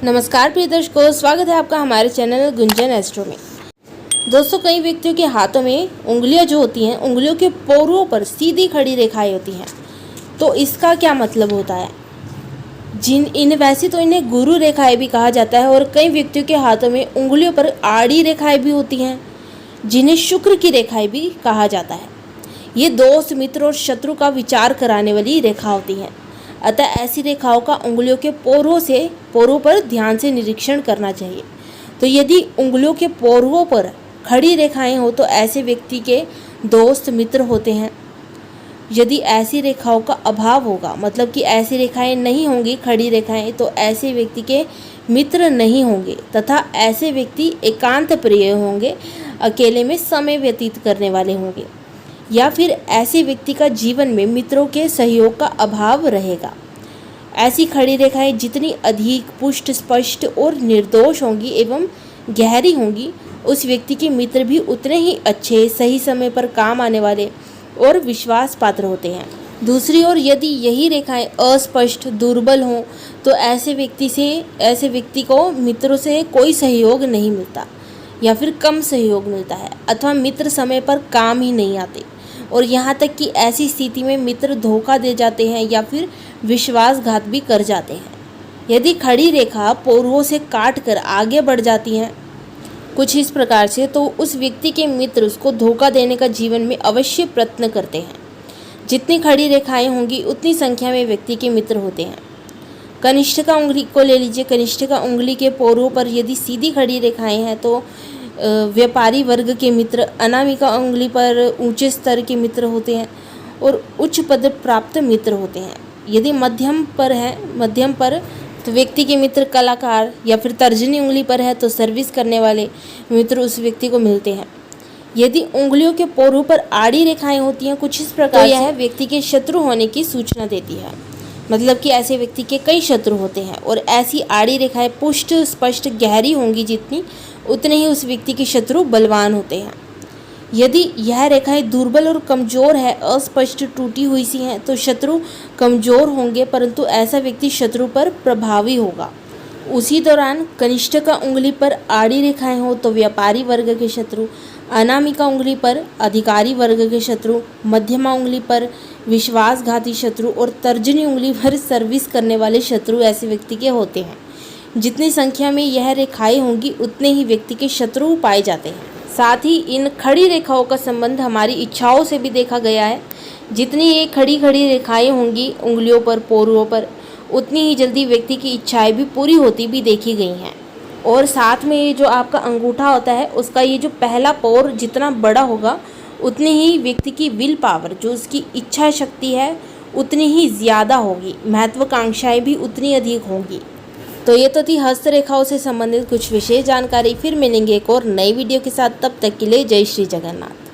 नमस्कार प्रिय दर्शकों, स्वागत है आपका हमारे चैनल गुंजन एस्ट्रो में। दोस्तों, कई व्यक्तियों के हाथों में उंगलियां जो होती हैं, उंगलियों के पोरों पर सीधी खड़ी रेखाएं होती हैं। तो इसका क्या मतलब होता है? वैसे तो इन्हें गुरु रेखाएं भी कहा जाता है, और कई व्यक्तियों के हाथों में उंगलियों पर आड़ी रेखाएं भी होती हैं, जिन्हें शुक्र की रेखाएं भी कहा जाता है। ये दोस्त, मित्र और शत्रु का विचार कराने वाली रेखा होती हैं। अतः ऐसी रेखाओं का उंगलियों के पोरों पर ध्यान से निरीक्षण करना चाहिए। तो यदि उंगलियों के पोरों पर खड़ी रेखाएं हो तो ऐसे व्यक्ति के दोस्त, मित्र होते हैं। यदि ऐसी रेखाओं का अभाव होगा, मतलब कि ऐसी रेखाएं नहीं होंगी, खड़ी रेखाएं, तो ऐसे व्यक्ति के मित्र नहीं होंगे तथा ऐसे व्यक्ति एकांत प्रिय होंगे, अकेले में समय व्यतीत करने वाले होंगे, या फिर ऐसे व्यक्ति का जीवन में मित्रों के सहयोग का अभाव रहेगा। ऐसी खड़ी रेखाएं जितनी अधिक पुष्ट, स्पष्ट और निर्दोष होंगी एवं गहरी होंगी, उस व्यक्ति के मित्र भी उतने ही अच्छे, सही समय पर काम आने वाले और विश्वास पात्र होते हैं। दूसरी ओर यदि यही रेखाएं अस्पष्ट, दुर्बल हों तो ऐसे व्यक्ति को मित्रों से कोई सहयोग नहीं मिलता, या फिर कम सहयोग मिलता है, अथवा मित्र समय पर काम ही नहीं आते, और यहाँ तक कि ऐसी स्थिति में मित्र धोखा दे जाते हैं या फिर विश्वासघात भी कर जाते हैं। यदि खड़ी रेखा पोरों से काट कर आगे बढ़ जाती हैं कुछ इस प्रकार से, तो उस व्यक्ति के मित्र उसको धोखा देने का जीवन में अवश्य प्रयत्न करते हैं। जितनी खड़ी रेखाएं होंगी उतनी संख्या में व्यक्ति के मित्र होते हैं। कनिष्ठिका उंगली को ले लीजिए। कनिष्ठिका उंगली के पोरों पर यदि सीधी खड़ी रेखाएं हैं तो व्यापारी वर्ग के मित्र, अनामिका उंगली पर ऊंचे स्तर के मित्र होते हैं और उच्च पद प्राप्त मित्र होते हैं। यदि मध्यम पर तो व्यक्ति के मित्र कलाकार, या फिर तर्जनी उंगली पर है तो सर्विस करने वाले मित्र उस व्यक्ति को मिलते हैं। यदि उंगलियों के पोरों पर आड़ी रेखाएं होती हैं कुछ इस प्रकार, तो यह व्यक्ति के शत्रु होने की सूचना देती है। मतलब कि ऐसे व्यक्ति के कई शत्रु होते हैं, और ऐसी आड़ी रेखाएं पुष्ट, स्पष्ट, गहरी होंगी जितनी, उतने ही उस व्यक्ति के शत्रु बलवान होते हैं। यदि यह रेखाएं दुर्बल और कमजोर है, अस्पष्ट, टूटी हुई सी हैं, तो शत्रु कमजोर होंगे, परंतु ऐसा व्यक्ति शत्रु पर प्रभावी होगा। उसी दौरान कनिष्ठिका उंगली पर आड़ी रेखाएं हो तो व्यापारी वर्ग के शत्रु, अनामिका उंगली पर अधिकारी वर्ग के शत्रु, मध्यमा उंगली पर विश्वासघाती शत्रु और तर्जनी उंगली पर सर्विस करने वाले शत्रु ऐसे व्यक्ति के होते हैं। जितनी संख्या में यह रेखाएं होंगी उतने ही व्यक्ति के शत्रु पाए जाते हैं। साथ ही इन खड़ी रेखाओं का संबंध हमारी इच्छाओं से भी देखा गया है। जितनी ये खड़ी रेखाएं होंगी उंगलियों पर, पोरों पर, उतनी ही जल्दी व्यक्ति की इच्छाएं भी पूरी होती भी देखी गई हैं। और साथ में ये जो आपका अंगूठा होता है, उसका ये जो पहला पोर जितना बड़ा होगा, उतनी ही व्यक्ति की विल पावर, जो उसकी इच्छा शक्ति है, उतनी ही ज़्यादा होगी। महत्वाकांक्षाएं भी उतनी अधिक होंगी। तो ये तो थी हस्तरेखाओं से संबंधित कुछ विशेष जानकारी। फिर मिलेंगे एक और नई वीडियो के साथ। तब तक के लिए जय श्री जगन्नाथ।